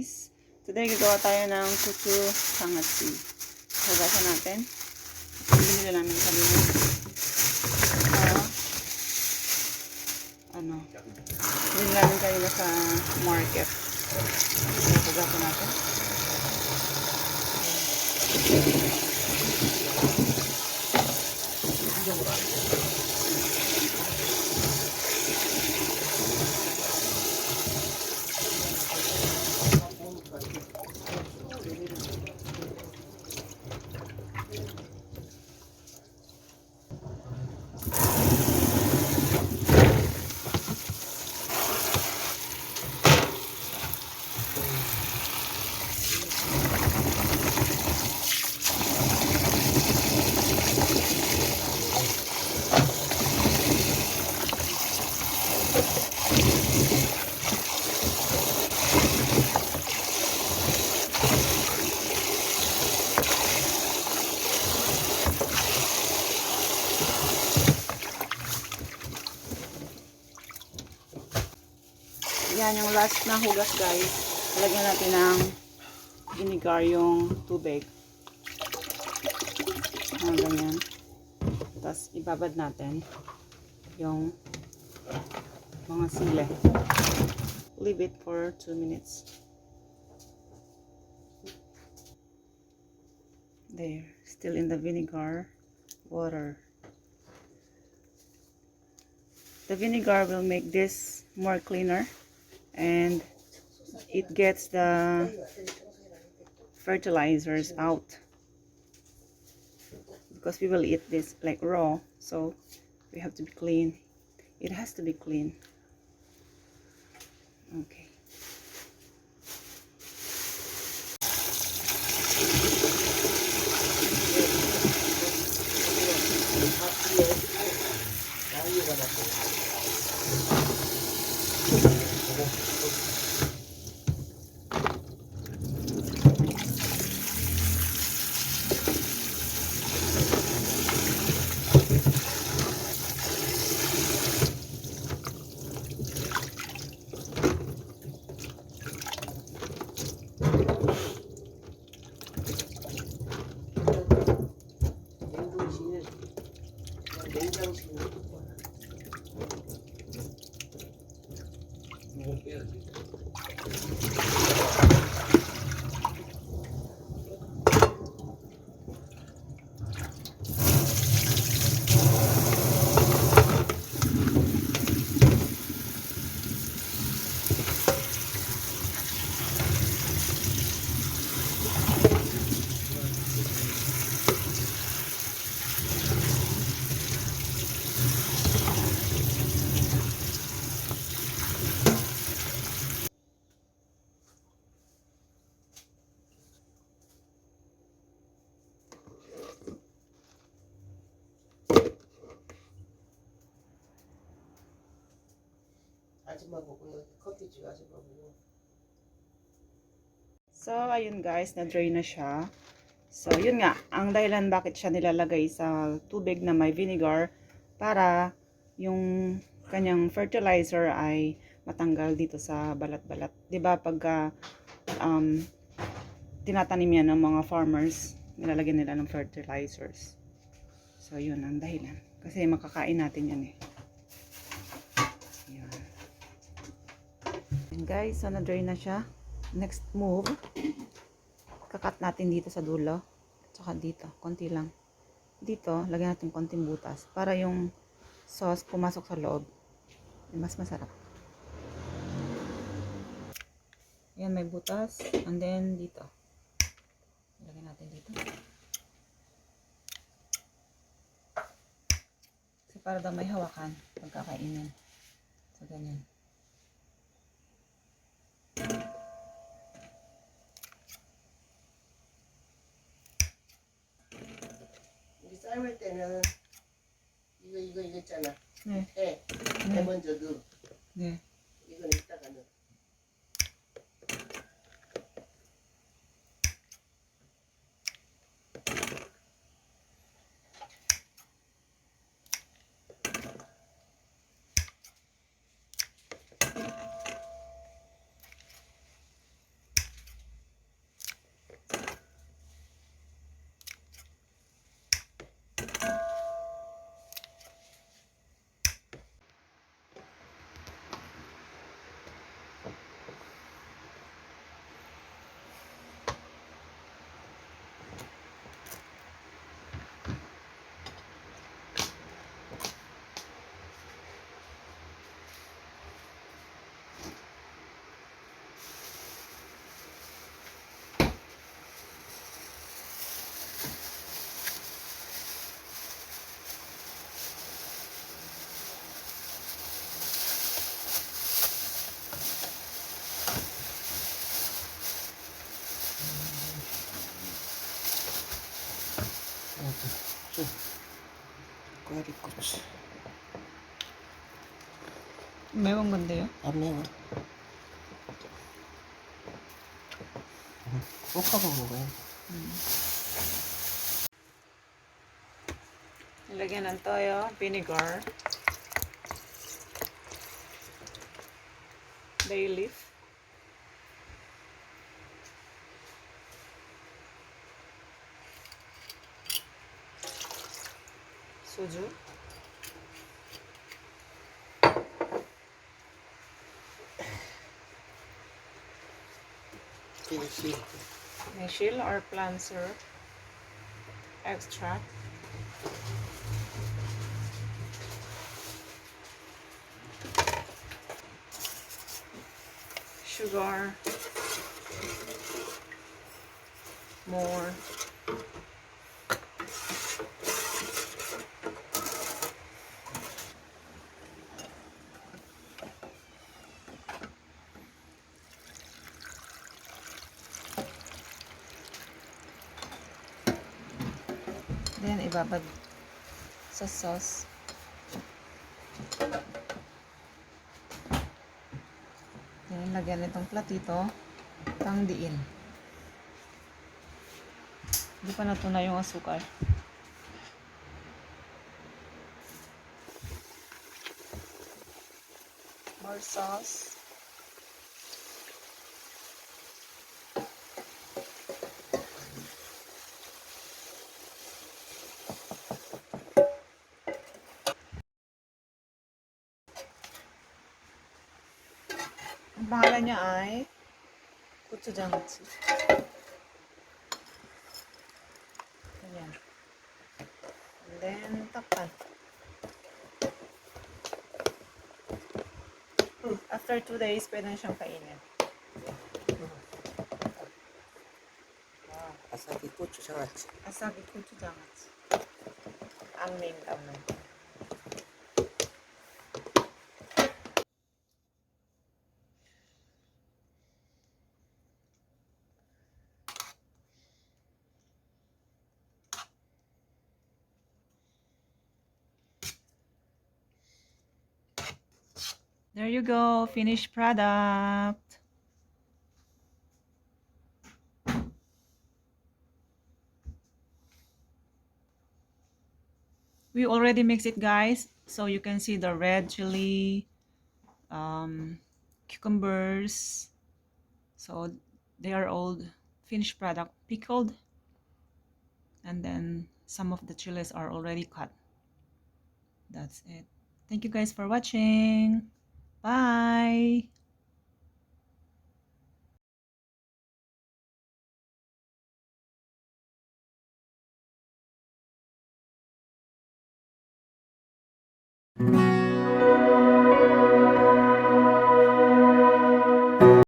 guys! Today gagawa tayo ng gochujang-achi. Hugasan natin. Yung binili namin kanina. Binili namin kanina sa market. Hugasan natin. Yan yung last na hugas guys. Lagyan natin ng vinegar yung tubig. Ganyan. Tapos ibabad natin yung mga sili. Leave it for 2 minutes. There. Still in the vinegar water. The vinegar will make this more cleaner. And it gets the fertilizers out because we will eat this like raw, so we have to be clean. It has to be clean. Okay. So, ayun guys, na-drain na siya. So, yun nga, ang dahilan bakit siya nilalagay sa tubig na may vinegar para yung kanyang fertilizer ay matanggal dito sa balat-balat. 'Di ba pagka tinatanim yan ng mga farmers, nilalagyan nila ng fertilizers. So, yun ang dahilan. Kasi makakain natin yan eh. And guys, so na-drain na siya. Next move, kakat natin dito sa dulo. Tsaka dito, konti lang. Dito, lagyan natin konting butas para yung sauce pumasok sa loob. Mas masarap. Ayan, may butas. And then dito. Lagyan natin dito. Kasi para daw may hawakan pagkakainin. So, ganyan. 삶을 때는 이거 있잖아. 네. 해 먼저 넣어. 네. 이건 이따가 넣어. 좀 꽈리고추. 매운 건데요? 안 매워. 볶아 먹는 거야. Lagyan ng toyo, vinegar, bay leaf, suju, Fish. mesil or plum syrup, extract, sugar, more, then ibabad sa sauce. Then lagyan itong platito, pang diin. Hindi pa natunay yung asukal. More sauce. Ang pangalan niya ay gochujang-achi. Ayan. And then, takpan. After 2 days, pwede na siyang kainin. Wow. 아삭이 고추장아찌. Asagi gochujang-achi. Ang name daw nun. There you go, finished product. We already mixed it, guys, so you can see the red chili, cucumbers. So they are all finished product, pickled, and then some of the chilies are already cut. That's it. Thank you guys for watching. Bye.